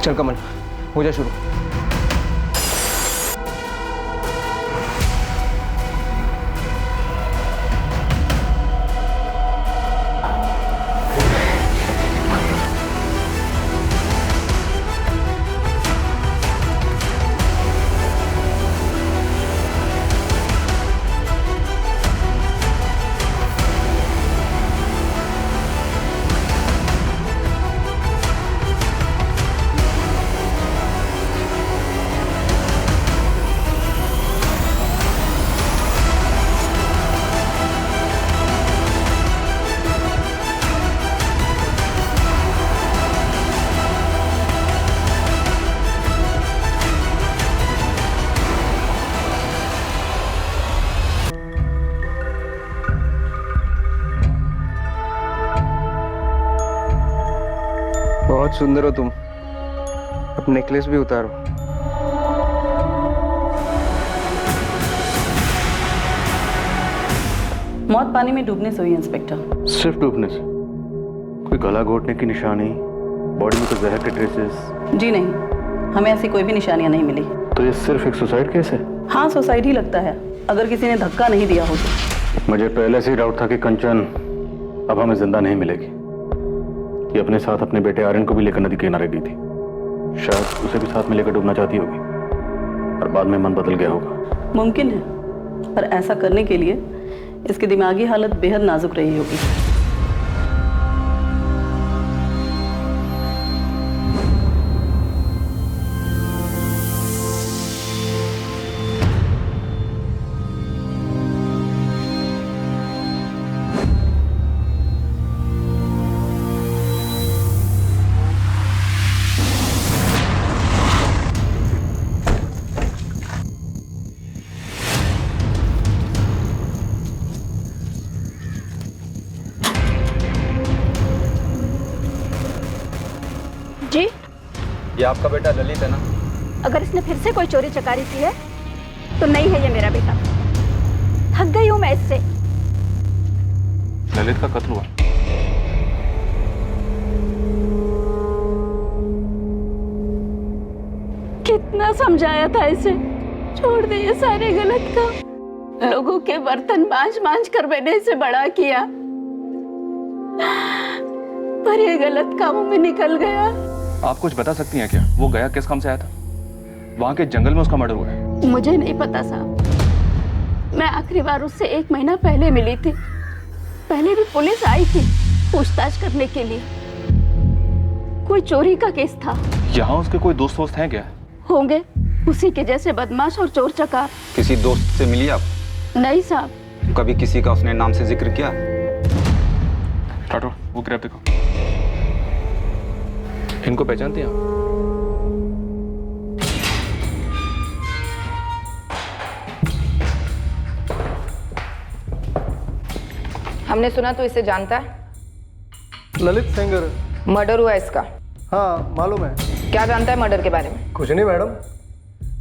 चल कमल, हो जा शुरू। बहुत सुंदर हो तुम। अब नेकलेस भी उतारो। मौत पानी में डूबने से हुई इंस्पेक्टर। सिर्फ डूबने से? कोई गला घोटने की निशानी, बॉडी में कोई जहर के ट्रेसेस? जी नहीं, हमें ऐसी कोई भी निशानियां नहीं मिली। तो ये सिर्फ एक सुसाइड केस है? हाँ, सुसाइड ही लगता है, अगर किसी ने धक्का नहीं दिया हो तो। मुझे पहले से ही डाउट था कि कंचन अब हमें जिंदा नहीं मिलेगी। ये अपने साथ अपने बेटे आर्यन को भी लेकर नदी किनारे गई थी। शायद उसे भी साथ में लेकर डूबना चाहती होगी और बाद में मन बदल गया होगा। मुमकिन है, पर ऐसा करने के लिए इसकी दिमागी हालत बेहद नाजुक रही होगी। जी, ये आपका बेटा ललित है ना? अगर इसने फिर से कोई चोरी चकारी की है तो नहीं है ये मेरा बेटा। थक गई हूं मैं इससे। ललित का कत्ल हुआ? कितना समझाया था इसे, छोड़ दे ये सारे गलत काम। लोगों के बर्तन मांझ मांझ कर मैंने इसे बड़ा किया, पर ये गलत कामों में निकल गया। आप कुछ बता सकती हैं क्या? वो गया किस काम से आया था? वहां के जंगल में उसका मर्डर हुआ है। मुझे नहीं पता साहब, मैं आखिरी बार उससे 1 महीना पहले मिली थी। पहले भी पुलिस आई थी पूछताछ करने के लिए। कोई चोरी का केस था। यहाँ उसके कोई दोस्त वोस्त हैं क्या? होंगे, उसी के जैसे बदमाश और चोर चकार। किसी दोस्त से मिली आप? नहीं साहब। कभी किसी का उसने नाम से जिक्र किया? टाटो, वो ग्रैब देखो। इनको पहचानते हैं आप? हमने सुना तो इसे जानता है। ललित सेंगर। मर्डर हुआ इसका? हाँ मालूम है। क्या जानता है मर्डर के बारे में? कुछ नहीं मैडम,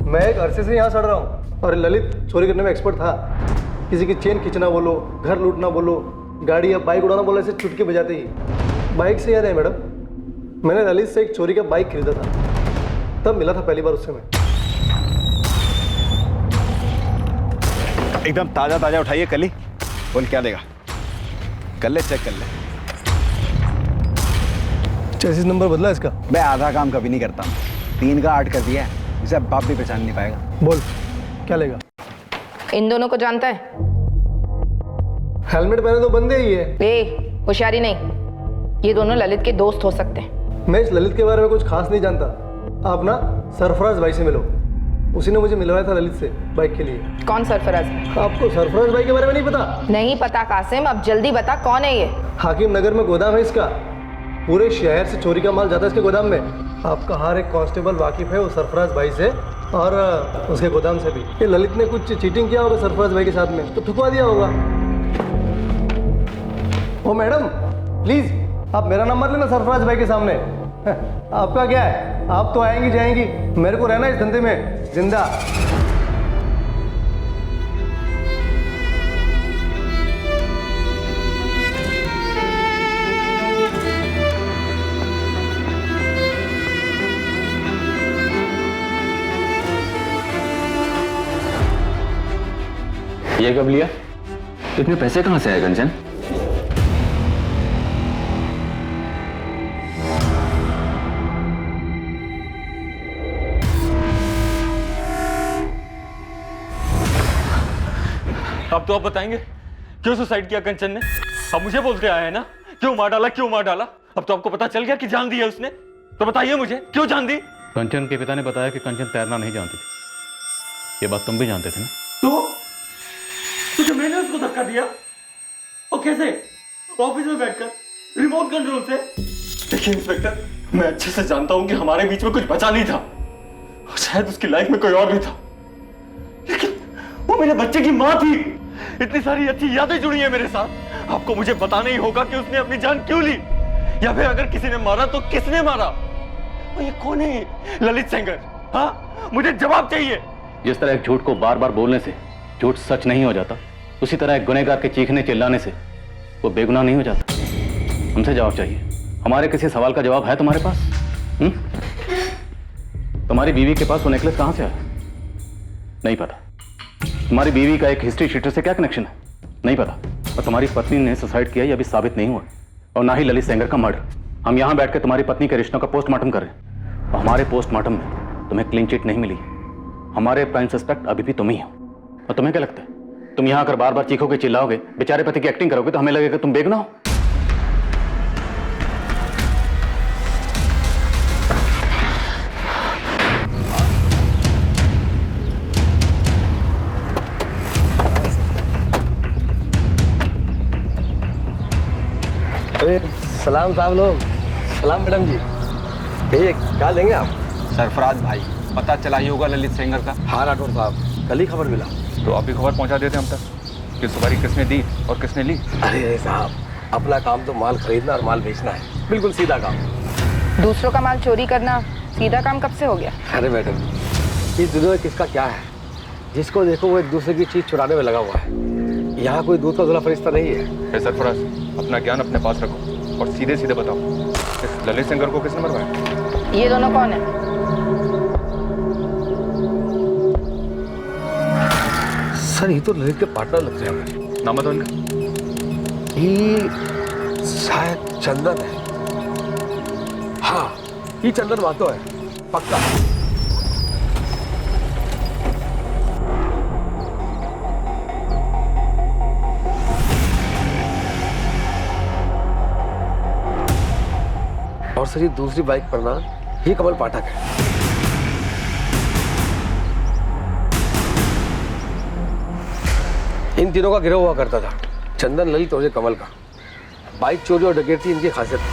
मैं एक अरसे से यहाँ सड़ रहा हूँ और ललित चोरी करने में एक्सपर्ट था। किसी की चेन खींचना बोलो, घर लूटना बोलो, गाड़ी या बाइक उड़ाना बोलो, ऐसे चुटके बजाते ही। बाइक से याद है मैडम, मैंने ललित से एक चोरी का बाइक खरीदा था, तब मिला था पहली बार उससे मैं। एकदम ताजा ताजा उठाइए कल ही। बोल क्या देगा? कर ले, चेक कर ले। चेसिस नंबर बदला इसका? मैं आधा काम कभी नहीं करता, 3 का 8 कर दिया है। इसे अब बाप भी पहचान नहीं पाएगा। बोल क्या लेगा? इन दोनों को जानता है? हेलमेट पहने तो बंदे ही है। ए, होशियारी नहीं, ये दोनों ललित के दोस्त हो सकते हैं। मैं इस ललित के बारे में कुछ खास नहीं जानता। आप ना सरफराज भाई से मिलो, उसी ने मुझे मिलवाया था ललित से बाइक के लिए। कौन सरफराज? आपको सरफराज भाई के बारे में नहीं पता? नहीं पता कासिम, अब जल्दी बता कौन है ये? हाकिम नगर में गोदाम है इसका, पूरे शहर से चोरी का माल जाता है इसके गोदाम में। आपका हर एक कांस्टेबल वाकिफ है वो सरफराज भाई से और उसके गोदाम से भी। ये ललित ने कुछ चीटिंग किया होगा सरफराज भाई के साथ में, तो ठुकवा दिया होगा। ओ मैडम प्लीज आप मेरा नंबर लेना सरफराज भाई के सामने। आपका क्या है, आप तो आएंगी जाएंगी, मेरे को रहना इस धंधे में जिंदा। ये कब लिया? इतने पैसे कहाँ से आए कंचन? अब तो आप बताएंगे क्यों सुसाइड किया कंचन ने? अब मुझे बोलते आए हैं ना, क्यों मार डाला, क्यों मार डाला? अब तो आपको पता चल गया कि जान दी है उसने, तो बताइए मुझे क्यों जान दी? कंचन के पिता ने बताया कि कंचन तैरना नहीं जानती थी। ये बात तुम भी जानते थे ना? तो मैंने उसको धक्का दिया, और कैसे? ऑफिस में बैठकर रिमोट कंट्रोल से। देखिए इंस्पेक्टर, मैं अच्छे से जानता हूं कि हमारे बीच में कुछ बचा नहीं था, और शायद उसकी लाइफ में कोई और भी था, लेकिन वो मेरे बच्चे की माँ थी। इतनी सारी अच्छी यादें जुड़ी हैं मेरे साथ। आपको मुझे बताना ही होगा कि उसने अपनी जान क्यों ली, या फिर अगर किसी ने मारा तो किसने मारा? और ये कौन है ललित सेंगर? हाँ, मुझे जवाब चाहिए। जिस तरह एक झूठ को बार बार बोलने से झूठ सच नहीं हो जाता, उसी तरह एक गुनहगार के चीखने चिल्लाने से वो बेगुनाह नहीं हो जाता। हमसे जवाब चाहिए। हमारे किसी सवाल का जवाब है तुम्हारे पास? तुम्हारी बीवी के पास वो नेकलेस कहां से आया? नहीं पता। तुम्हारी बीवी का एक हिस्ट्री शीटर से क्या कनेक्शन है? नहीं पता। और तुम्हारी पत्नी ने सुसाइड किया, यह अभी साबित नहीं हुआ, और ना ही ललित सेंगर का मर्डर। हम यहां बैठ के तुम्हारी पत्नी के रिश्तों का पोस्टमार्टम कर रहे हैं, और हमारे पोस्टमार्टम में तुम्हें क्लीन चिट नहीं मिली। हमारे प्राइम सस्पेक्ट अभी भी तुम ही हो। और तुम्हें क्या लगता है, तुम यहां आकर बार बार चीखोगे, चिल्लाओगे, बेचारे पति की एक्टिंग करोगे तो हमें लगेगा तुम बेगुनाह हो? अरे सलाम साहब लोग, सलाम मैडम जी। भैया क्या लेंगे आप? सरफराज भाई, पता चला ही होगा ललित सेंगर का। हाँ राठौर साहब, कल ही खबर मिला। तो आप भी खबर पहुंचा देते हम तक कि सुपारी किसने दी और किसने ली। अरे साहब, अपना काम तो माल खरीदना और माल बेचना है, बिल्कुल सीधा काम। दूसरों का माल चोरी करना सीधा काम कब से हो गया? अरे मैडम, इस दुनिया में किसका क्या है? जिसको देखो वो एक दूसरे की चीज चुराने में लगा हुआ है। यहाँ कोई दूध का धुला फरिश्ता नहीं है। सरफराज, अपना ज्ञान अपने पास रखो और सीधे सीधे बताओ, इस ललित सेंगर को किसने मरवाया? ये दोनों कौन है? सर ये तो ललित के पार्टनर लग रहे हैं। नाम बताओ इनका। ये शायद चंदन है। हाँ, ये चंदन मातो है, पक्का। और सर ये दूसरी बाइक पर ना, ये कमल पाठक है। इन तीनों का गिरोह हुआ करता था, चंदन, ललित और ये कमल का। बाइक चोरी और डकैती इनकी खासियत है।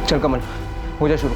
चल कमल, हो जा शुरू।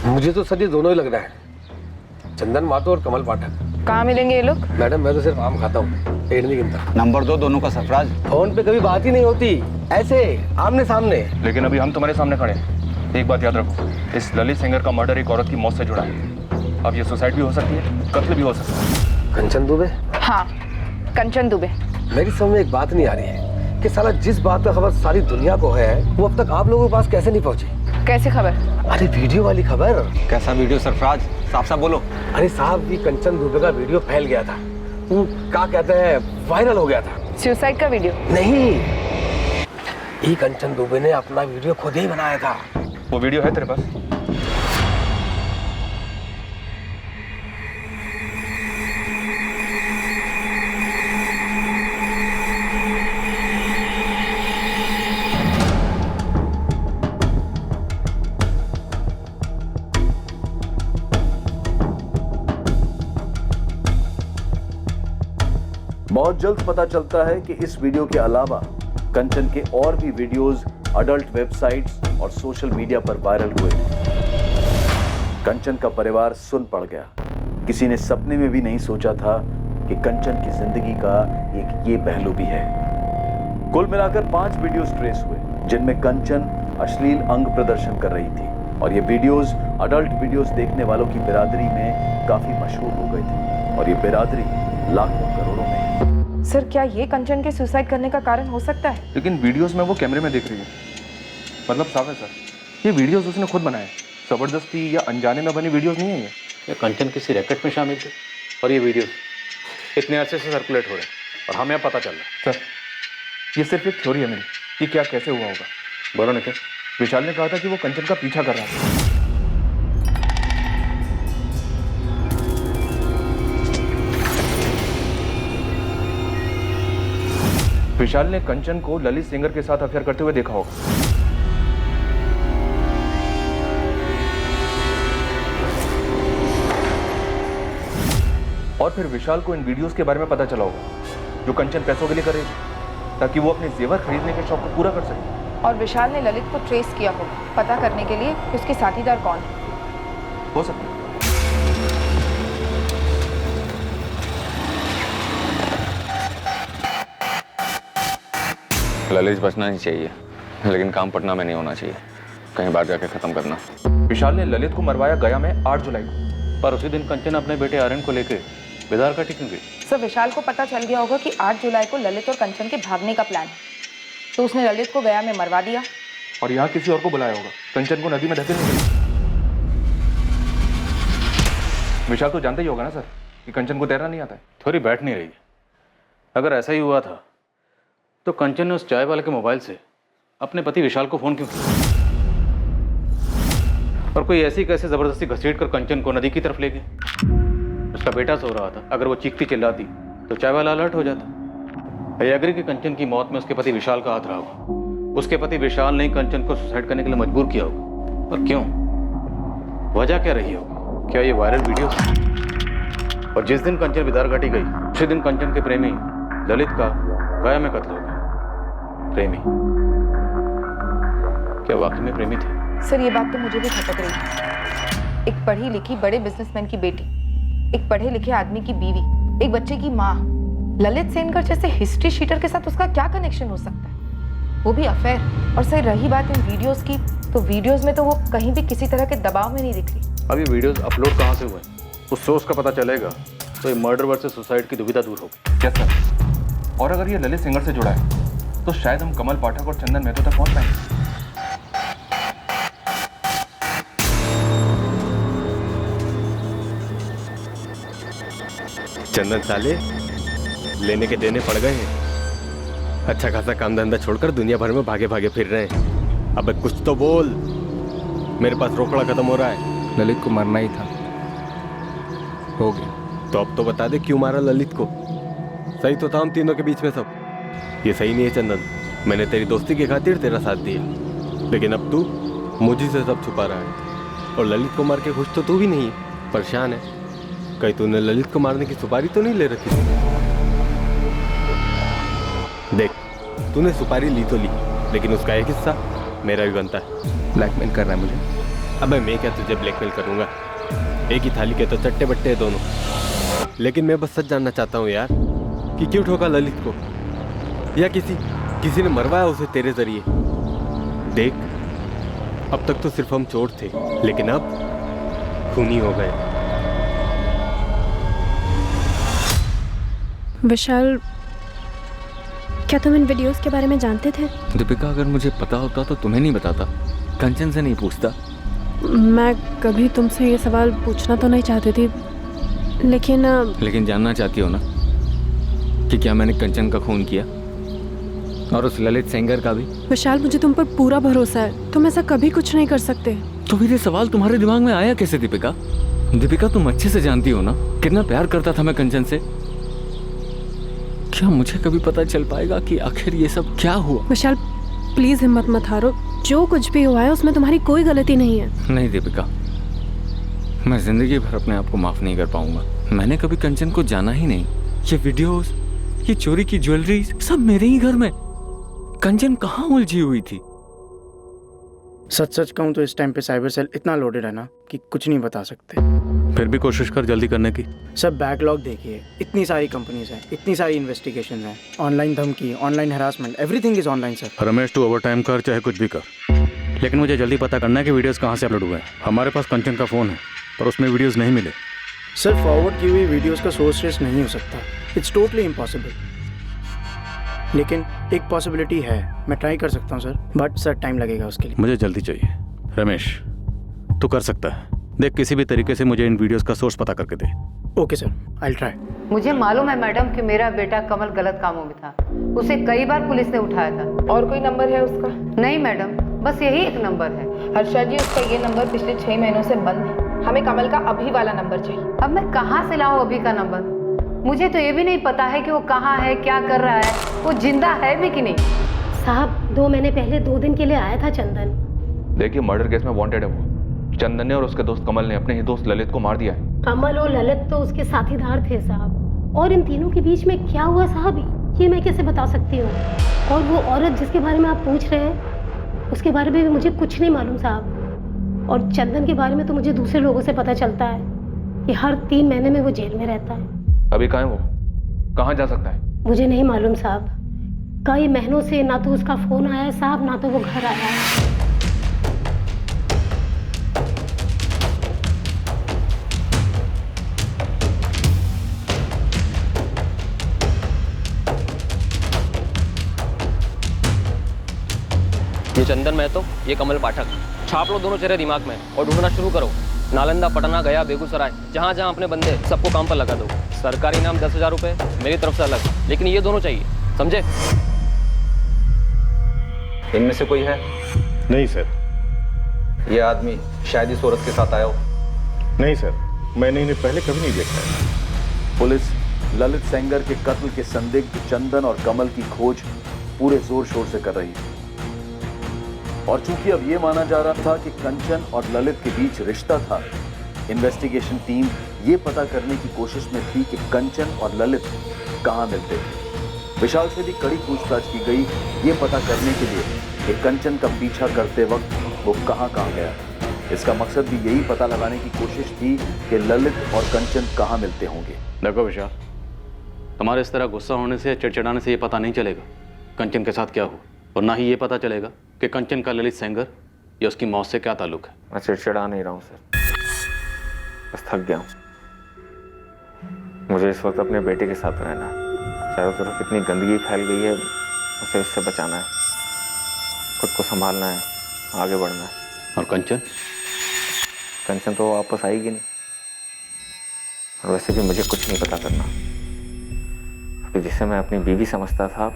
मुझे तो सर ये दोनों ही लग रहा है, चंदन मातो और कमल पाठक। कहाँ मिलेंगे ये लोग? मैडम मैं तो सिर्फ आम खाता हूँ, पेड़ नहीं गिनता। नंबर 2 दोनों का सरफराज। फोन पे कभी बात ही नहीं होती, ऐसे आमने सामने। लेकिन अभी हम तुम्हारे सामने खड़े हैं। एक बात याद रखो, इस ललित सेंगर का मर्डर एक औरत की मौत से जुड़ा है। अब ये सुसाइड भी हो सकती है, कत्ल भी हो सकता है। कंचन दुबे? हाँ, कंचन दुबे। मेरी समझ में एक बात नहीं आ रही है कि साला जिस बात का खबर सारी दुनिया को है, वो अब तक आप लोगों के पास कैसे नहीं पहुंची? कैसी खबर? अरे वीडियो वाली खबर। कैसा वीडियो सरफराज? साफ साफ बोलो। अरे साहब, ये कंचन दुबे का वीडियो फैल गया था, वो क्या कहते हैं, वायरल हो गया था। सुसाइड का वीडियो? नहीं, ये कंचन दुबे ने अपना वीडियो खुद ही बनाया था। वो वीडियो है तेरे पास? बहुत जल्द पता चलता है कि इस वीडियो के अलावा कंचन के और भी वीडियोस अडल्ट वेबसाइट्स और सोशल मीडिया पर वायरल हुए। कंचन का परिवार सुन पड़ गया। किसी ने सपने में भी नहीं सोचा था कि कंचन की जिंदगी का एक ये पहलू भी है। कुल मिलाकर 5 वीडियोस ट्रेस हुए जिनमें कंचन अश्लील अंग प्रदर्शन कर रही थी और ये वीडियोस अडल्ट वीडियोस देखने वालों की बिरादरी में काफी मशहूर हो गए थे और ये बिरादरी लाखों करोड़ों में। सर, क्या ये कंचन के सुसाइड करने का कारण हो सकता है? लेकिन वीडियोस में वो कैमरे में देख रही है, मतलब साफ है सर, ये वीडियोस उसने खुद बनाए, जबरदस्ती या अनजाने में बनी वीडियोस नहीं है ये। कंचन किसी रैकेट में शामिल थे और ये वीडियोस इतने अरसे से सर्कुलेट हो रहे हैं और हमें अब पता चल रहा है। सर, ये सिर्फ एक थ्योरी है मेरी कि क्या कैसे हुआ होगा। बोलो नितिन। विशाल ने कहा था कि वो कंचन का पीछा कर रहा था। विशाल ने कंचन को ललित सेंगर के साथ अफेयर करते हुए देखा होगा। और फिर विशाल को इन वीडियोस के बारे में पता चला होगा जो कंचन पैसों के लिए कर रही थी ताकि वो अपने जेवर खरीदने के शौक को पूरा कर सके। और विशाल ने ललित को ट्रेस किया होगा पता करने के लिए कि उसके साथीदार कौन है। हो सकता है। ललित बचना नहीं चाहिए, लेकिन काम पटना में नहीं होना चाहिए, कहीं बाहर जाके खत्म करना। विशाल ने ललित को मरवाया गया में 8 जुलाई को, पर उसी दिन कंचन अपने बेटे आर्यन को लेकर बेदार का टिकन गई। सर, विशाल को पता चल गया होगा कि 8 जुलाई को ललित और कंचन के भागने का प्लान है, तो उसने ललित को गया में मरवा दिया और यहाँ किसी और को बुलाया होगा कंचन को नदी में धकेलने के लिए। विशाल तो जानता ही होगा ना सर कि कंचन को तैरना नहीं आता है। थोड़ी बैठ नहीं रही। अगर ऐसा ही हुआ था तो कंचन ने उस चाय वाले के मोबाइल से अपने पति विशाल को फोन क्यों किया? और कोई ऐसी कैसे जबरदस्ती घसीट कर कंचन को नदी की तरफ ले गए? उसका बेटा सो रहा था, अगर वो चीखती चिल्लाती तो चाय वाला अलर्ट हो जाता। आई एग्री कि कंचन की मौत में उसके पति विशाल का हाथ रहा होगा। उसके पति विशाल ने कंचन को सुसाइड करने के लिए मजबूर किया होगा, और क्यों? वजह क्या रही होगी? क्या ये वायरल वीडियो? और जिस दिन कंचन बिदार घाटी गई उसी दिन कंचन के प्रेमी ललित का गया में कत्ल हो गया। प्रेमी? क्या वाकई में प्रेमी थे? सर, ये बात तो मुझे भी खटक रही है। एक पढ़ी लिखी बड़े बिजनेसमैन की बेटी, एक पढ़े लिखे आदमी की बीवी, एक बच्चे की माँ, ललित सेनकर जैसे हिस्ट्री शीटर के साथ उसका क्या कनेक्शन हो सकता है? वो भी अफेयर। और सर, रही बात इन वीडियोस की, तो वीडियोस में तो वो कहीं भी किसी तरह के दबाव में नहीं दिख रही। अब ये वीडियोस अपलोड कहाँ से हुए? उस सोर्स का पता चलेगा तो ये मर्डर वर्सेस सुसाइड की दुविधा दूर होगी। क्या सर? और अगर ये ललित सेंगर से जुड़ा है तो शायद हम कमल पाठक और चंदन मेहतो तक पहुंच पाएंगे। चंदन साले, लेने के देने पड़ गए हैं। अच्छा खासा काम धंधा छोड़कर दुनिया भर में भागे भागे फिर रहे हैं। अबे कुछ तो बोल, मेरे पास रोकड़ा खत्म हो रहा है। ललित को मरना ही था, हो गया। तो अब तो बता दे क्यों मारा ललित को? सही तो था हम तीनों के बीच में सब। ये सही नहीं है चंदन, मैंने तेरी दोस्ती की खातिर तेरा साथ दिया, लेकिन अब तू मुझी से सब छुपा रहा है। और ललित को मार के खुश तो तू भी नहीं है, परेशान है। कहीं तूने ललित को मारने की सुपारी तो नहीं ले रखी थी? देख, तूने सुपारी ली तो ली, लेकिन उसका एक हिस्सा मेरा भी बनता है। ब्लैकमेल कर रहा है मुझे? अबे मैं क्या तुझे ब्लैकमेल करूंगा? एक ही थाली के तो चट्टे बट्टे हैं दोनों। लेकिन मैं बस सच जानना चाहता हूँ यार कि क्यों ठोका ललित को, या किसी ने मरवाया उसे तेरे जरिए? देख, अब तक तो सिर्फ हम चोर थे, लेकिन अब खूनी हो गए। विशाल, क्या तुम इन वीडियोस के बारे में जानते थे? दीपिका, अगर मुझे पता होता तो तुम्हें नहीं बताता, कंचन से नहीं पूछता। मैं कभी तुमसे ये सवाल पूछना तो नहीं चाहती थी, लेकिन जानना चाहती हो ना कि क्या मैंने कंचन का खून किया, और उस ललित सेंगर का भी? विशाल, मुझे तुम पर पूरा भरोसा है, तुम ऐसा कभी कुछ नहीं कर सकते। तो फिर ये सवाल तुम्हारे दिमाग में आया कैसे दीपिका? दीपिका, तुम अच्छे से जानती हो ना कितना प्यार करता था मैं कंचन से। क्या मुझे कभी पता चल पाएगा कि आखिर ये सब क्या हुआ? विशाल, प्लीज हिम्मत मत हारो, जो कुछ भी हुआ है उसमें तुम्हारी कोई गलती नहीं है। नहीं दीपिका, मैं जिंदगी भर अपने आप को माफ नहीं कर पाऊंगा। मैंने कभी कंचन को जाना ही नहीं। ये वीडियोस, ये चोरी की ज्वेलरी सब मेरे ही घर में। कंचन कहाँ उलझी हुई थी? सच सच कहूँ तो इस टाइम पे साइबर सेल इतना लोडेड है ना कि कुछ नहीं बता सकते। फिर भी कोशिश कर जल्दी करने की। सब बैकलॉग देखिए, इतनी सारी कंपनीज हैं, इतनी सारी इन्वेस्टिगेशन हैं, ऑनलाइन धमकी, online harassment, everything is online sir. Ramesh तू ओवर टाइम कर चाहे कुछ भी कर, लेकिन मुझे जल्दी पता करना है कि वीडियोस कहाँ से अपलोड हुए हैं। हमारे पास कंचन का फ़ोन है पर उसमें वीडियोस नहीं मिले। सर फॉरवर्ड की हुई वीडियोस का सोर्स ट्रेस नहीं हो सकता, इट्स टोटली इम्पॉसिबल। लेकिन एक पॉसिबिलिटी है, मैं ट्राई कर सकता हूँ सर, बट सर टाइम लगेगा उसके लिए। मुझे जल्दी चाहिए। रमेश तू कर सकता है, देख किसी भी तरीके से मुझे इन वीडियोस का सोर्स पता करके दे। Okay sir, I will try. मुझे मालूम है मैडम कि मेरा बेटा कमल गलत कामों में था, उसे कई बार पुलिस ने उठाया था। और कोई नंबर है उसका? नहीं मैडम, बस यही एक नंबर है। हर्षा जी, उसका ये नंबर पिछले 6 महीनों से बंद है। हमें कमल का अभी वाला नंबर चाहिए। अब मैं कहाँ से लाऊं अभी का नंबर? मुझे तो ये भी नहीं पता है कि वो कहाँ है, क्या कर रहा है, वो जिंदा है भी कि नहीं। साहब 2 महीने पहले 2 दिन के लिए आया था चंदन। देखिए मर्डर केस में वांटेड है वो। चंदन ने और उसके दोस्त कमल ने अपने ही दोस्त ललित को मार दिया है। कमल और ललित तो उसके साथीदार थे साहब, और इन तीनों के बीच में क्या हुआ साहब ये मैं कैसे बता सकती हूँ। और वो औरत जिसके बारे में आप पूछ रहे हैं उसके बारे में भी मुझे कुछ नहीं मालूम साहब। और चंदन के बारे में तो मुझे दूसरे लोगों से पता चलता है कि हर 3 महीने में वो जेल में रहता है। अभी कहाँ है वो, कहाँ जा सकता है? मुझे नहीं मालूम साहब, कई महीनों से ना तो उसका फोन आया है साहब, ना तो वो घर आया है। ये चंदन महतो, ये कमल पाठक। छाप लो दोनों चेहरे दिमाग में और ढूंढना शुरू करो। नालंदा, पटना, गया, बेगूसराय, जहाँ जहाँ अपने बंदे सबको काम पर लगा दो। सरकारी इनाम 10,000 रुपये मेरी तरफ से अलग, लेकिन ये दोनों चाहिए, समझे? इनमें से कोई है? नहीं सर। ये आदमी शायद इस औरत के साथ आया हो। नहीं सर, मैंने इन्हें पहले कभी नहीं देखा है। पुलिस ललित सेंगर के कत्ल के संदिग्ध चंदन और कमल की खोज पूरे जोर शोर से कर रही है। और चूंकि अब यह माना जा रहा था कि कंचन और ललित के बीच रिश्ता था, इन्वेस्टिगेशन टीम ये पता करने की कोशिश में थी कि कंचन और ललित कहां मिलते थे। विशाल से भी कड़ी पूछताछ की गई ये पता करने के लिए कि कंचन का पीछा करते वक्त वो कहां गया। इसका मकसद भी यही पता लगाने की कोशिश थी कि ललित और कंचन कहां मिलते होंगे। देखो विशाल, तुम्हारे इस तरह गुस्सा होने से, चिड़चिड़ाने से ये पता नहीं चलेगा कंचन के साथ क्या हुआ, और ना ही ये पता चलेगा कि कंचन का ललित सेंगर या उसकी मौत से क्या ताल्लुक है। मैं चिड़चिड़ा नहीं रहा हूँ सर, बस थक गया हूँ। मुझे इस वक्त अपने बेटे के साथ रहना है। चारों तरफ इतनी गंदगी फैल गई है, उसे इससे बचाना है, खुद को संभालना है, आगे बढ़ना है। और कंचन? कंचन तो वापस आएगी नहीं, और वैसे भी मुझे कुछ नहीं पता करना। अभी जिसे मैं अपनी बीवी समझता था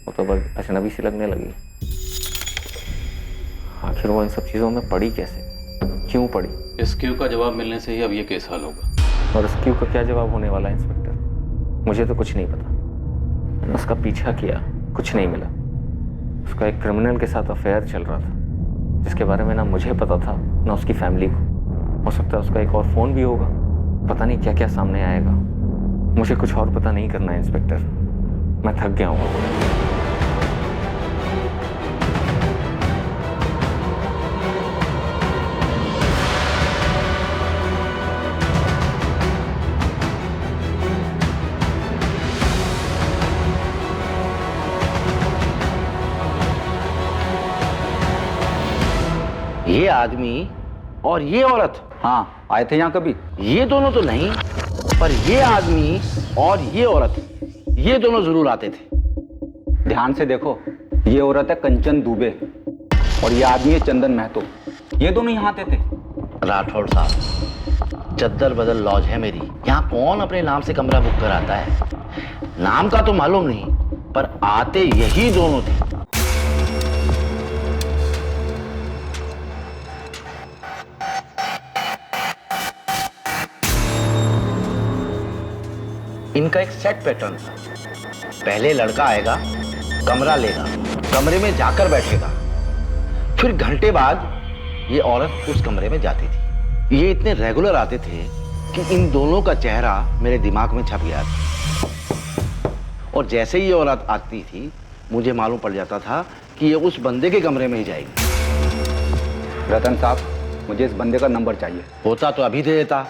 वो तो बस अजनबी सी लगने लगी। आखिर वो इन सब चीज़ों में पड़ी कैसे, क्यों पड़ी? इस क्यू का जवाब मिलने से ही अब ये केस हल होगा। और उस क्यू का क्या जवाब होने वाला है इंस्पेक्टर? मुझे तो कुछ नहीं पता। मैंने उसका पीछा किया, कुछ नहीं मिला। उसका एक क्रिमिनल के साथ अफेयर चल रहा था जिसके बारे में ना मुझे पता था ना उसकी फैमिली को। हो सकता है उसका एक और फ़ोन भी होगा, पता नहीं क्या क्या सामने आएगा। मुझे कुछ और पता नहीं करना है इंस्पेक्टर, मैं थक गया हूँ। ये आदमी और ये औरत, हाँ आए थे यहाँ कभी? ये दोनों तो नहीं, पर ये आदमी और ये औरत, ये दोनों जरूर आते थे। ध्यान से देखो, ये औरत है कंचन दुबे और ये आदमी है चंदन महतो। ये दोनों यहाँ आते थे। राठौड़ साहब, चद्दर बदल लॉज है मेरी, यहाँ कौन अपने नाम से कमरा बुक कराता है? नाम का तो मालूम नहीं, पर आते यही दोनों थे। इनका एक सेट पैटर्न था। पहले लड़का आएगा, कमरा लेगा, कमरे में जाकर बैठेगा, फिर घंटे बाद ये औरत उस कमरे में जाती थी। ये इतने रेगुलर आते थे कि इन दोनों का चेहरा मेरे दिमाग में छप गया था। और जैसे ही ये औरत आती थी मुझे मालूम पड़ जाता था कि ये उस बंदे के कमरे में ही जाएगी। रतन साहब, मुझे इस बंदे का नंबर चाहिए। होता तो अभी दे देता।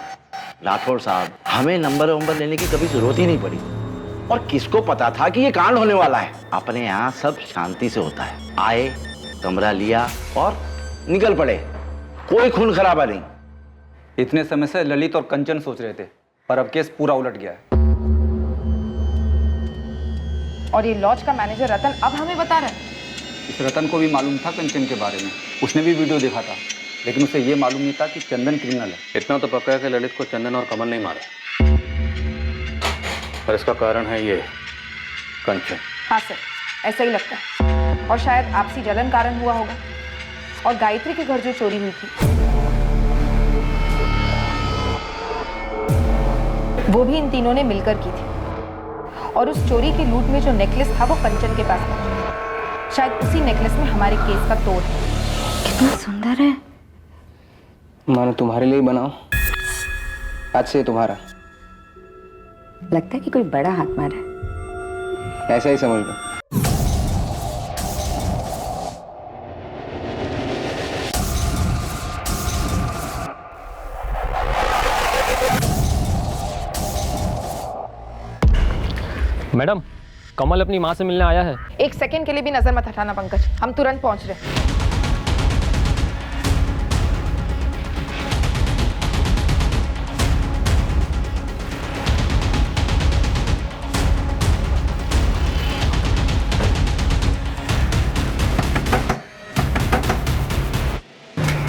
राठौड़ साहब, हमें नंबर लेने की कभी जरूरत ही नहीं पड़ी। और किसको पता था कि ये कांड होने वाला है। अपने यहाँ सब शांति से होता है। आए, कमरा लिया और निकल पड़े, कोई खून खराबा नहीं। इतने समय से ललित और कंचन सोच रहे थे, पर अब केस पूरा उलट गया है। और ये लॉज का मैनेजर रतन अब हमें बता रहा है। इस रतन को भी मालूम था कंचन के बारे में, उसने भी वीडियो देखा था, लेकिन उसे ये मालूम नहीं था कि चंदन क्रिमिनल है। इतना तो पक्का है कि ललित को चंदन और कमल नहीं मारा, और इसका कारण है ये कंचन। हाँ सर, ऐसा ही लगता है। और शायद आपसी जलन कारण हुआ होगा। और गायत्री के घर जो चोरी हुई थी वो भी इन तीनों ने मिलकर की थी। और उस चोरी की लूट में जो नेकलेस था वो कंचन के पास था। शायद उसी नेकलेस में हमारे केस का तोड़ है। कितना सुंदर है। मानो तुम्हारे लिए बनाओ, आज से तुम्हारा। लगता है कि कोई बड़ा हाथ मारा है। ऐसा ही समझ लो। मैडम, कमल अपनी माँ से मिलने आया है। एक सेकंड के लिए भी नजर मत हटाना पंकज, हम तुरंत पहुंच रहे हैं।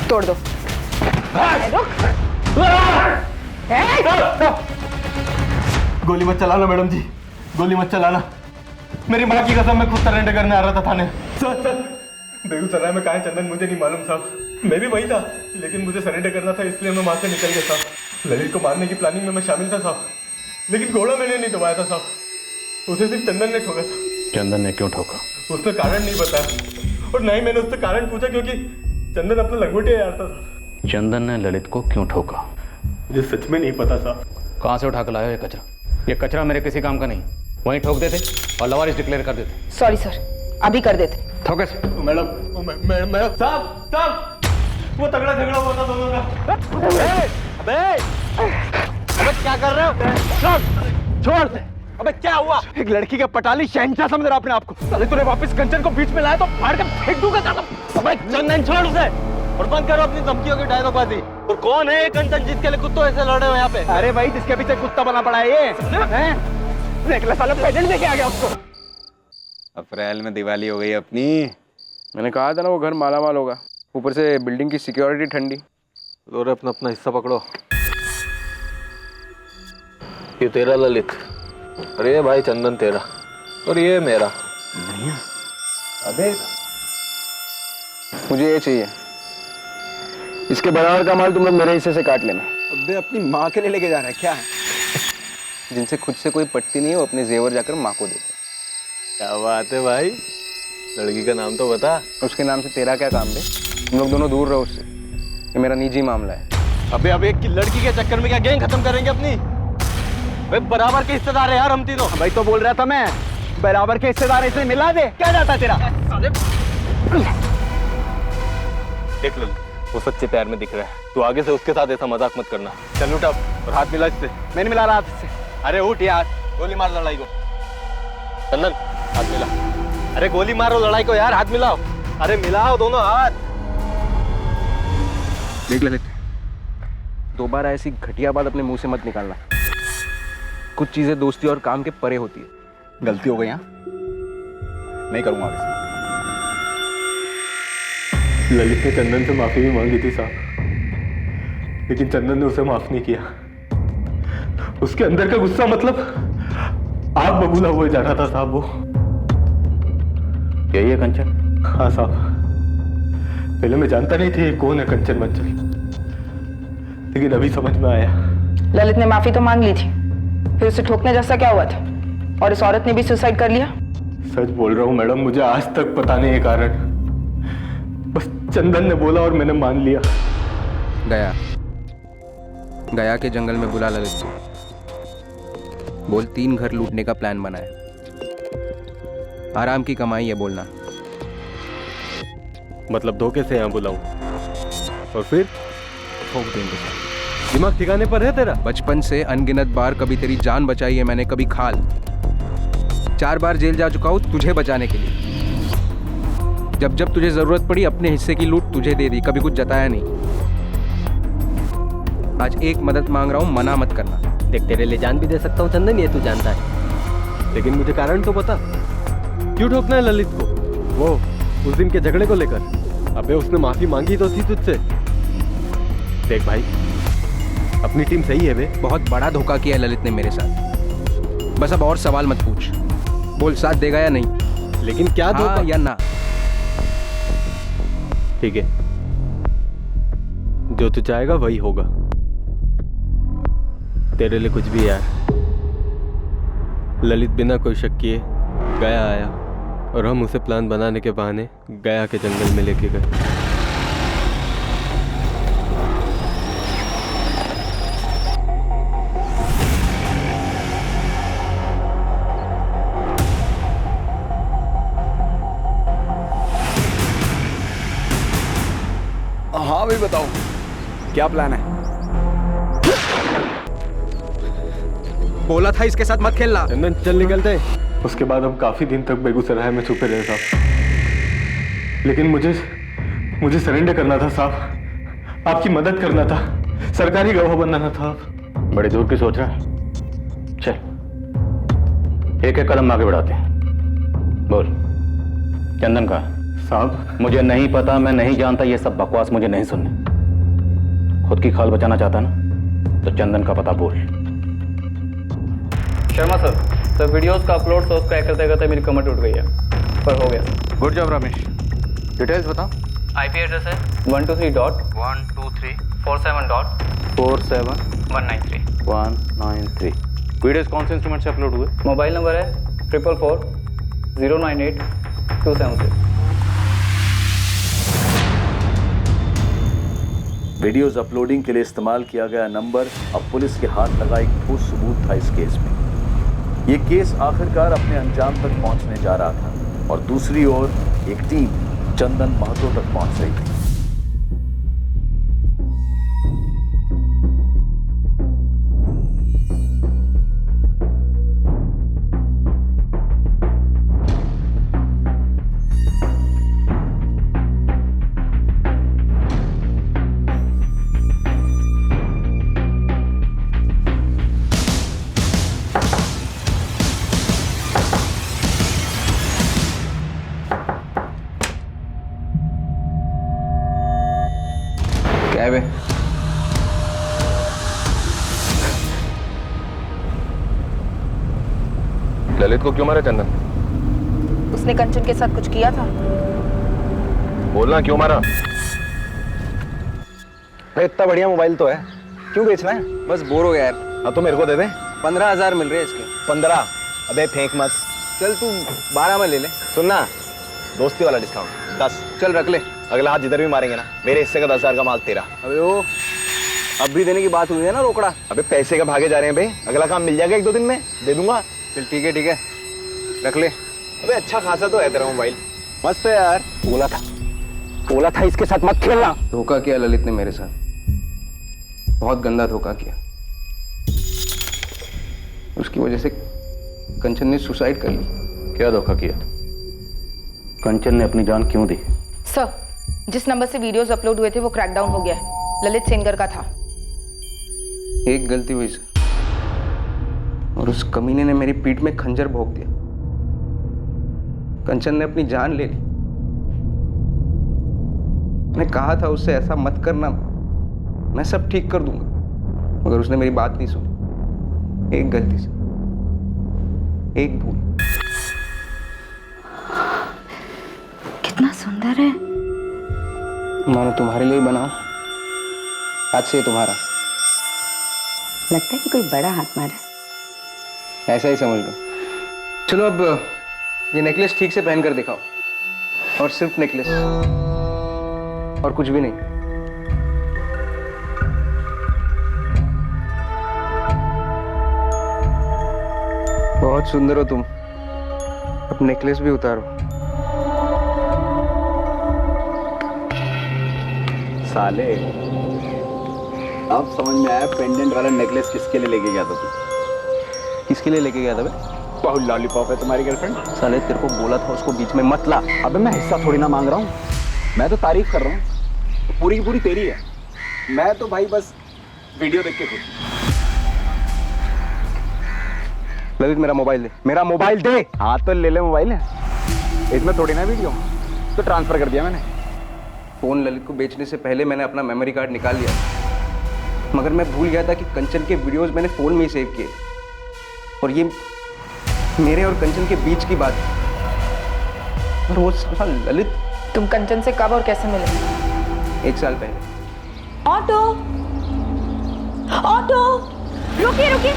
तोड़ दो। गोली मत चलाना मैडम जी, गोली मत चलाना। मेरी माँ की कसम मैं खुद सरेंडर करने आ रहा था थाने। सर, बेगूसराय में कहाँ है चंदन मुझे नहीं मालूम साहब। मैं भी वही था, लेकिन मुझे सरेंडर करना था इसलिए मैं वहाँ से निकल गया साहब। ललित को मारने की प्लानिंग में मैं शामिल था साहब, लेकिन घोड़ा मैंने नहीं दबाया था साहब। उसे सिर्फ चंदन ने ठोका था। चंदन ने क्यों ठोका? उसने कारण नहीं बताया, और ना ही मैंने उससे कारण पूछा, क्योंकि चंदन अपना लंगोटे यारता था। चंदन ने ललित को क्यों ठोका? मुझे सच में नहीं पता साहब। कहाँ से उठा कर लाया ये कचरा? ये कचरा मेरे किसी काम का नहीं। वहीं ठोक देते और लवारिस डिक्लेयर कर देते। सॉरी सर, अभी कर देते। ठोकस। मैडम साहब, वो तगड़ा झगड़ा हुआ था दोनों का। अबे क्या कर रहे हो? छोड़ दे। अबे क्या हुआ? एक लड़की का पटाली शहंशाह समझ रहा अपने आप को। अरे तूने वापस कंचन को बीच में लाया तो फाड़ कर फेंक दूंगा कसम। अबे चंदन छोड़ उसे और बंद करो अपनी धमकियों की डायलॉगबाजी। और कौन है ये कंचन जिसके लिए कुत्तों ऐसे लड़े हो यहाँ पे? अरे भाई, जिसके पीछे कुत्ता बना पड़ा है ये नेकलेस वाला प्रेजेंट देके आ गया उसको। अप्रैल में दिवाली हो गई अपनी। मैंने कहा था ना वो घर माला माल होगा, ऊपर से बिल्डिंग की सिक्योरिटी ठंडी। लो अपना अपना हिस्सा पकड़ो। ये तेरा ललित, और ये भाई चंदन तेरा, और ये मेरा। अबे मुझे ये चाहिए, इसके बराबर का माल तुम लोग मेरे हिस्से से काट लेना। अबे अपनी माँ के लिए लेके जा रहा है क्या? जिनसे खुद से कोई पटती नहीं है वो अपने जेवर जाकर माँ को देते। क्या बात है भाई, लड़की का नाम तो बता। उसके नाम से तेरा क्या काम बे? तुम लोग दोनों दूर रहो उससे, ये मेरा निजी मामला है। अबे एक लड़की के चक्कर में क्या गैंग खत्म करेंगे अपनी? भाई बराबर के हिस्सेदार है यार हम तीनों। भाई तो बोल रहा था मैं, बराबर के हिस्सेदार इसमें मिला दे। क्या जाता है तेरा? देख लो, वो सच्चे प्यार में दिख रहा है। तू आगे से उसके साथ ऐसा मजाक मत करना। चल उठ अब और हाथ मिला इससे। मैं नहीं मिला रहा हाथ इससे। अरे उठ यार, गोली मार लड़ाई को। चंदन हाथ मिला। अरे गोली मारो लड़ाई को यार, हाथ मिलाओ। अरे मिलाओ दोनों हाथ। देख ललित, दोबारा ऐसी घटिया बात अपने मुंह से मत निकालना। कुछ चीजें दोस्ती और काम के परे होती है। गलती हो गई यहाँ, नहीं करूंगा आगे से। ललित ने चंदन से माफी भी मांगी थी साहब, लेकिन चंदन ने उसे माफ नहीं किया। उसके अंदर का गुस्सा मतलब आग बबूला हुए जा रहा था साहब वो। यही है कंचन? हाँ साहब, पहले मैं जानता नहीं थी कौन है कंचन मंचल, लेकिन अभी समझ में आया। ललित ने माफी तो मांग ली थी, फिर उसे ठोकने जैसा क्या हुआ था? और इस औरत ने भी सुसाइड कर लिया? सच बोल रहा हूँ मैडम, मुझे आज तक पता नहीं है कारण। बस चंदन ने बोला और मैंने मान लिया। गया के जंगल में बुला ललित को, बोल 3 घर लूटने का प्लान बना है। आराम की कमाई है बोलना। मतलब धोखे से यहाँ बुलाऊं और फिर ठोक देंगे। दिमाग ठिकाने पर है तेरा? बचपन से अनगिनत बार कभी तेरी जान बचाई है मैंने, कभी खाल। 4 बार जेल जा चुका हूँ तुझे बचाने के लिए। जब जब तुझे जरूरत पड़ी अपने हिस्से की लूट तुझे दे दी, कभी कुछ जताया नहीं। आज एक मदद मांग रहा हूँ, मना मत करना। देख तेरे लिए जान भी दे सकता हूँ चंदन, ये तू जानता है। लेकिन मुझे कारण तो बता, क्यों ठोकना है ललित को? वो उस दिन के झगड़े को लेकर। अबे उसने माफी मांगी तो थी तुझसे। देख भाई, अपनी टीम सही है बे। बहुत बड़ा धोखा किया है ललित ने मेरे साथ। बस अब और सवाल मत पूछ। बोल साथ देगा या नहीं? लेकिन क्या धोखा? हाँ या ना? ठीक है, जो तू चाहेगा वही होगा। तेरे लिए कुछ भी यार। ललित बिना कोई शक किए गया आया और हम उसे प्लान बनाने के बहाने गया के जंगल में लेके गए। हाँ भाई बताओ, क्या प्लान है? बोला था इसके साथ मत खेलना। चंदन चल निकलते हैं। उसके बाद हम काफी दिन तक बेगूसराय में छुपे रहे साहब, लेकिन मुझे सरेंडर करना था साहब, आपकी मदद करना था, सरकारी गवाह बनना था। बड़ी दूर की सोच रहा है। चल एक एक कदम आगे बढ़ाते हैं। बोल चंदन का साहब? मुझे नहीं पता, मैं नहीं जानता, ये सब बकवास मुझे नहीं सुनने। खुद की खाल बचाना चाहता ना तो चंदन का पता बोल। शर्मा सर वीडियोस का अपलोड सोर्स क्रैक करते करते मेरी कमर टूट गई है, पर हो गया। Good job Ramesh. डिटेल्स बताओ। आईपी एड्रेस है 123.193 193 वीडियोस कौन से इंस्ट्रूमेंट से अपलोड हुए? मोबाइल नंबर है 444-098-276। वीडियोस अपलोडिंग के लिए इस्तेमाल किया गया नंबर अब पुलिस के हाथ लगा एक ठोस सबूत था इस केस में। ये केस आखिरकार अपने अंजाम तक पहुंचने जा रहा था और दूसरी ओर एक टीम चंदन महतो तक पहुंच रही थी। क्या है बे? ललित को क्यों मारा चंदन? उसने कंचन के साथ कुछ किया था। बोलना क्यों मारा? भाई इतना बढ़िया मोबाइल तो है, क्यों बेचना है? बस बोर हो गया यार। हाँ तो मेरे को दे दे। 15,000 मिल रहे हैं इसके। 15? अबे फेंक मत। चल तू 12 में ले ले। सुनना, दोस्ती वाला डिस्काउंट 10। चल रख ले। अगला हाथ जिधर भी मारेंगे ना, मेरे हिस्से का 10,000 का माल तेरा। अबे वो अब भी देने की बात हुई है ना रोकड़ा। अबे पैसे का भागे जा रहे हैं भाई, अगला काम मिल जाएगा 1-2 दिन में, दे दूंगा। चल ठीक है रख ले। अबे अच्छा खासा तो है तेरा मोबाइल। मस्त है यार। बोला था इसके साथ मत खेलना। धोखा किया ललित ने मेरे साथ, बहुत गंदा धोखा किया। उसकी वजह से कंचन ने सुसाइड कर ली। क्या धोखा किया? कंचन ने अपनी जान क्यों दी? सर, जिस नंबर से वीडियोस अपलोड हुए थे वो क्रैकडाउन हो गया है। ललित सेनगर का था। एक गलती हुई सर, और उस कमीने ने मेरी पीठ में खंजर भोंक दिया। कंचन ने अपनी जान ले ली। मैंने कहा था उससे ऐसा मत करना, मैं सब ठीक कर दूंगा, मगर उसने मेरी बात नहीं सुनी। एक गलती से, एक भूल। कितना सुंदर है। मानो तुम्हारे लिए बना, आज से तुम्हारा। लगता है कि कोई बड़ा हाथ मारा। ऐसा ही समझ लो। चलो अब ये नेकलेस ठीक से पहन कर दिखाओ, और सिर्फ नेकलेस और कुछ भी नहीं। बहुत सुंदर हो तुम। अब नेकलेस भी उतारो। साले, अब समझ में आया पेंडेंट वाला नेकलेस किसके लिए लेके गया था तू? किसके लिए लेके गया था बे? बहुत लॉलीपॉप है तुम्हारी गर्लफ्रेंड। साले तेरे को बोला था उसको बीच में मत ला। अबे मैं हिस्सा थोड़ी ना मांग रहा हूँ, मैं तो तारीफ कर रहा हूँ, पूरी की पूरी तेरी है। मैं तो भाई बस वीडियो देख के खुश। ललित मेरा मोबाइल दे, मेरा मोबाइल दे। हाँ तो ले ले मोबाइल है, इसमें थोड़ी ना वीडियो, तो ट्रांसफर कर दिया मैंने। फोन ललित को बेचने से पहले मैंने अपना मेमोरी कार्ड निकाल लिया, मगर मैं भूल गया था कि कंचन के वीडियोस मैंने फोन में ही सेव किए, और ये मेरे और कंचन के बीच की बात है। और वो साला ललित। तुम कंचन से कब और कैसे मिले? 1 साल पहले। ऑटो, ऑटो, रुकिए रुकिए।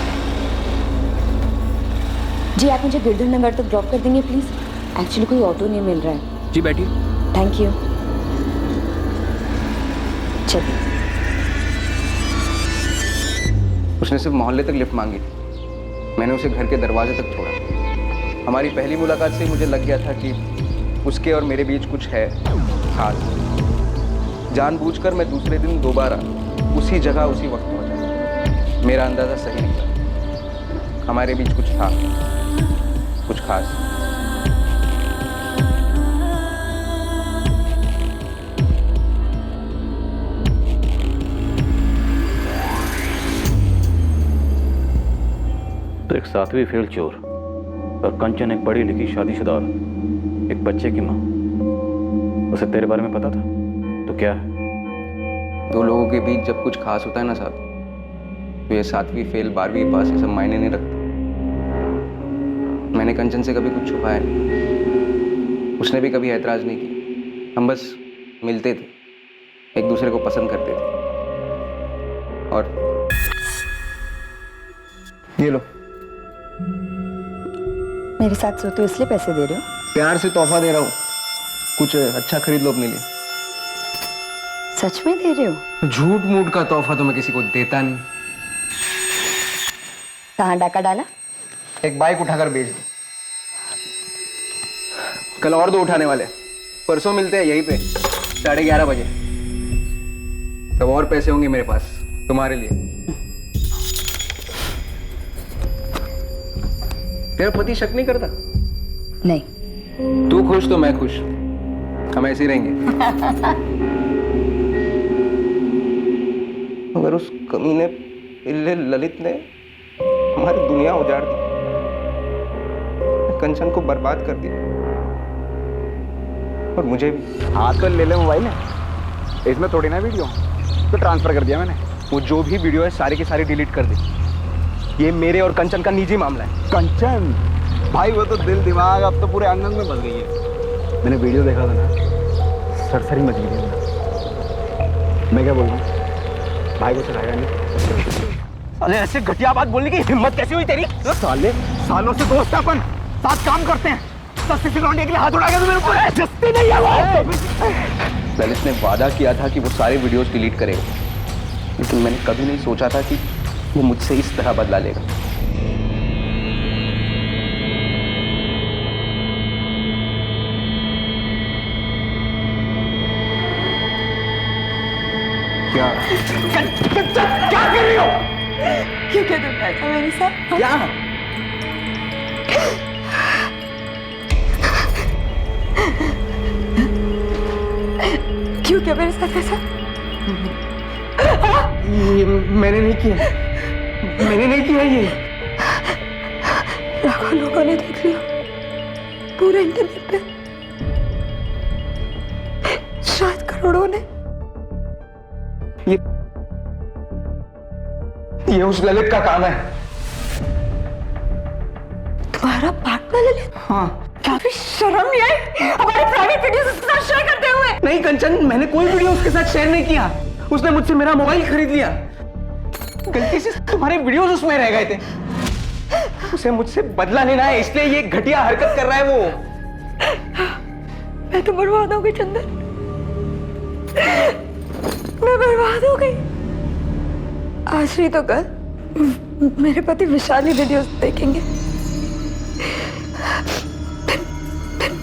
जी आप मुझे गिरधर नगर तक ड्रॉप कर देंगे प्लीज? एक्चुअली कोई ऑटो नहीं मिल रहा है। जी बैठिए। Thank you. चलिए। उसने सिर्फ मोहल्ले तक लिफ्ट मांगी थी, मैंने उसे घर के दरवाजे तक छोड़ा। हमारी पहली मुलाकात से मुझे लग गया था कि उसके और मेरे बीच कुछ है खास। जानबूझकर मैं दूसरे दिन दोबारा उसी जगह उसी वक्त पहुंचा। मेरा अंदाजा सही निकला, हमारे बीच कुछ था, कुछ खास। तो एक 7वीं फेल चोर और कंचन एक पढ़ी लिखी शादीशुदा औरत, एक बच्चे की माँ। उसे तेरे बारे में पता था तो क्या है? 2 लोगों के बीच जब कुछ खास होता है ना साहब, तो ये 7वीं फेल 12वीं पास ये सब मायने नहीं रखता। मैंने कंचन से कभी कुछ छुपाया नहीं, उसने भी कभी ऐतराज नहीं किया। हम बस मिलते थे, एक दूसरे को पसंद करते थे। और ये लो, मेरे साथ सोते हो इसलिए पैसे दे रहे हो? प्यार से तोहफा दे रहा हूँ, कुछ अच्छा खरीद लो अपने लिए। सच में दे रहे हो? झूठ मूठ का तोहफा तो मैं किसी को देता नहीं। कहाँ डाका डाला? एक बाइक उठाकर बेच दो। कल और 2 उठाने वाले, परसों मिलते हैं यहीं पे 11:30 बजे। तब और पैसे होंगे मेरे पास तुम्हारे लिए। तेरा पति शक नहीं करता? नहीं। तू खुश तो मैं खुश, हम ऐसे ही रहेंगे। मगर उस कमीने पिल्ले ललित ने हमारी दुनिया उजाड़ दी, कंचन को बर्बाद कर दिया, और मुझे भी। हाँ तो ले ले मोबाइल है, इसमें थोड़ी ना वीडियो, तो ट्रांसफर कर दिया मैंने। वो जो भी वीडियो है सारे के सारे डिलीट कर दे, ये मेरे और कंचन का निजी मामला है। कंचन भाई वो तो दिल दिमाग अब तो पूरे अंग अंग में बस गई है। मैंने वीडियो देखा था ना, सरसरी मच गई थी। मैं क्या बोल रहा हूँ, भाई को चलाएगा नहीं। अरे ऐसे घटिया बात बोलने की हिम्मत कैसी हुई तेरी? साले सालों से दोस्त अपन साथ काम करते हैं, सस्ते से लौंडे के लिए हाथ उड़ा के तो मेरे को जस्ती नहीं है वो। ललित ने वादा किया था कि वो सारे वीडियोस डिलीट करेगा, लेकिन मैंने कभी नहीं सोचा था कि वो मुझसे इस तरह बदला लेगा। क्या क्या कर रही हो? क्यों क्या तुम ऐसा मेरे साथ? क्या? क्यों क्या मेरे साथ ऐसा? ये मैंने नहीं किया, मैंने नहीं किया ये। लाखों लोगों ने देख लिया पूरे इंटरनेट पे, शायद करोड़ों ने। ये उस ललित का काम है। तुम्हारा पार्टनर ललित? हाँ। क्या भी शर्म नहीं आई हमारी प्राइवेट वीडियोस उसके साथ शेयर करते हुए? नहीं कंचन, मैंने कोई वीडियो उसके साथ शेयर नहीं किया। उसने मुझसे मेरा मोबाइल खरीद लिया, गलती से तुम्हारे वीडियोस उसमें रह गए थे। उसे मुझसे बदला लेना है, इसलिए ये घटिया हरकत कर रहा है वो। मैं तो बर्बाद हो गई चंदन, मैं बर्बाद हो गई। आज नहीं तो कल मेरे पति विशाली वीडियोस देखेंगे,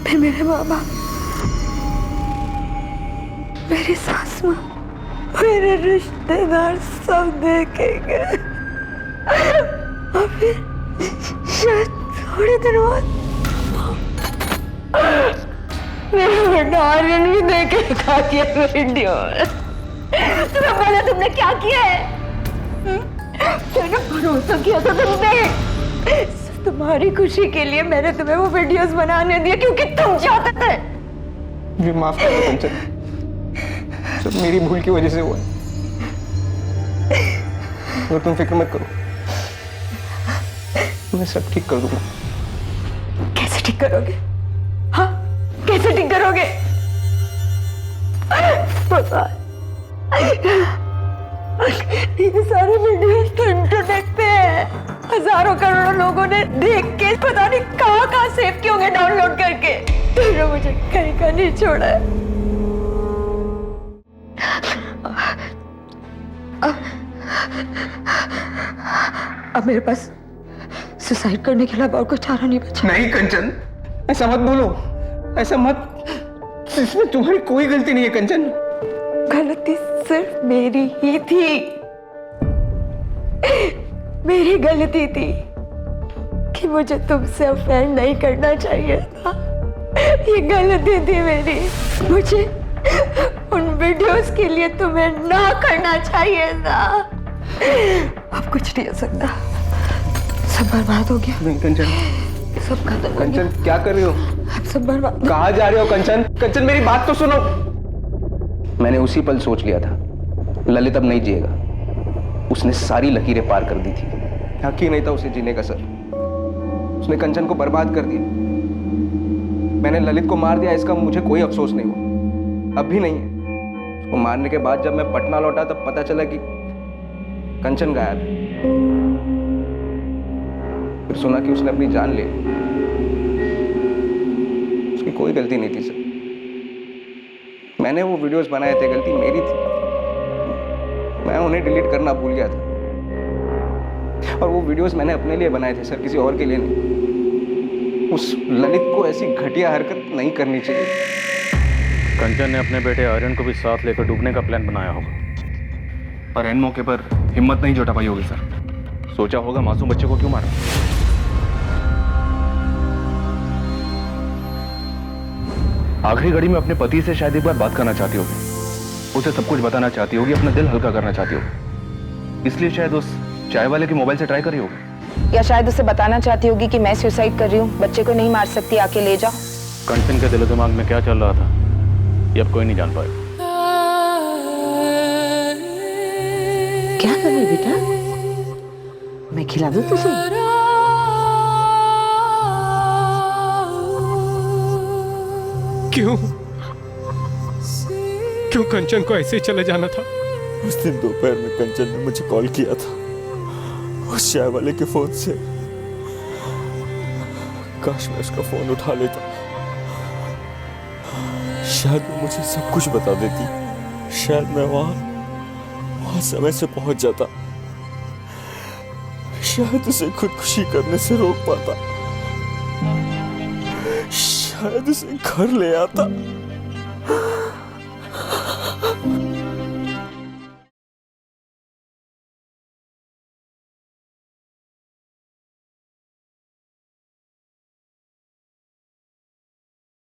फिर मेरे माँ बाप, मेरी सास माँ, मेरे रिश्तेदार सब देखेंगे। और फिर शायद थोड़े दिन बाद मेरा बेटा आर्यन भी देखेगा ये वीडियो। तुम्हें बोला तुमने क्या किया है? मैंने भरोसा किया था तुमने। सिर्फ तुम्हारी खुशी के लिए मैंने तुम्हें वो वीडियोस बनाने दिए क्योंकि तुम चाहते थे। मुझे माफ कर दो कंचन, सब मेरी भूल की वजह से हुआ है। और तुम फिक्र मत करो, मैं सब ठीक कर दूंगा। कैसे ठीक करोगे? हाँ, कैसे ठीक करोगे? पता है, ये सारे वीडियोस तो इंटरनेट पे है। हजारों करोड़ों लोगों ने देख के पता नहीं कहाँ सेव किए होंगे डाउनलोड करके। तुमने मुझे कहीं का नहीं छोड़ा है। अब मेरे पास सुसाइड करने के अलावा और कुछ चारा नहीं बचा। नहीं कंचन, ऐसा मत बोलो, ऐसा मत। इसमें तुम्हारी कोई गलती नहीं है कंचन। गलती सिर्फ मेरी ही थी, मेरी गलती थी कि मुझे तुमसे अफेयर नहीं करना चाहिए था। ये गलती थी मेरी। मुझे उन वीडियोस के लिए तुम्हें ना करना चाहिए था। अब कुछ नहीं हो सकता, सब बर्बाद हो गया। नहीं कंचन, सब खत्म हो गया। कंचन क्या कर रही हो? अब सब बर्बाद। कहाँ जा रहे हो कंचन? कंचन मेरी बात तो सुनो। मैंने उसी पल सोच लिया था ललित अब नहीं जिएगा। उसने सारी लकीरें पार कर दी थी। हक ही नहीं था उसे जीने का सर। उसने कंचन को बर्बाद कर दिया। मैंने ललित को मार दिया, इसका मुझे कोई अफसोस नहीं हुआ, अब भी नहीं है। उसको मारने के बाद जब मैं पटना लौटा तब पता चला कि कंचन गायब है। फिर सुना कि उसने अपनी जान ले ली। उसकी कोई गलती नहीं थी सर। मैंने वो वीडियोस बनाए थे, गलती मेरी थी। मैं उन्हें डिलीट करना भूल गया था। और वो वीडियोस मैंने अपने लिए बनाए थे सर, किसी और के लिए नहीं। उस ललित को ऐसी घटिया हरकत नहीं करनी चाहिए। कंचन ने अपने बेटे आर्यन को भी साथ लेकर डूबने का प्लान बनाया होगा, पर एन मौके पर हिम्मत नहीं जुटा पाई होगी सर। सोचा होगा मासूम बच्चे को क्यों मारा। आखिरी घड़ी में अपने पति से शायद एक बार बात करना चाहती होगी, उसे सब कुछ बताना चाहती होगी, अपना दिल हल्का करना चाहती होगी। इसलिए शायद उस चाय वाले के मोबाइल से ट्राई करी होगी। या शायद उसे बताना चाहती होगी कि मैं सुसाइड कर रही हूँ, बच्चे को नहीं मार सकती, आके ले जाओ। कंचन के दिलो दिमाग में क्या चल रहा था ये अब कोई नहीं जान पाएगा। क्या कर रहे बेटा? मैं खिला दूं तुझे? क्यों क्यों कंचन को ऐसे ही चले जाना था? उस दिन दोपहर में कंचन ने मुझे कॉल किया था उस चाय वाले के फोन से। काश मैं उसका फोन उठा लेता, शायद वो मुझे सब कुछ बता देती। शायद मैं वहां समय से पहुंच जाता। शायद उसे खुदकुशी करने से रोक पाता। शायद उसे घर ले आता।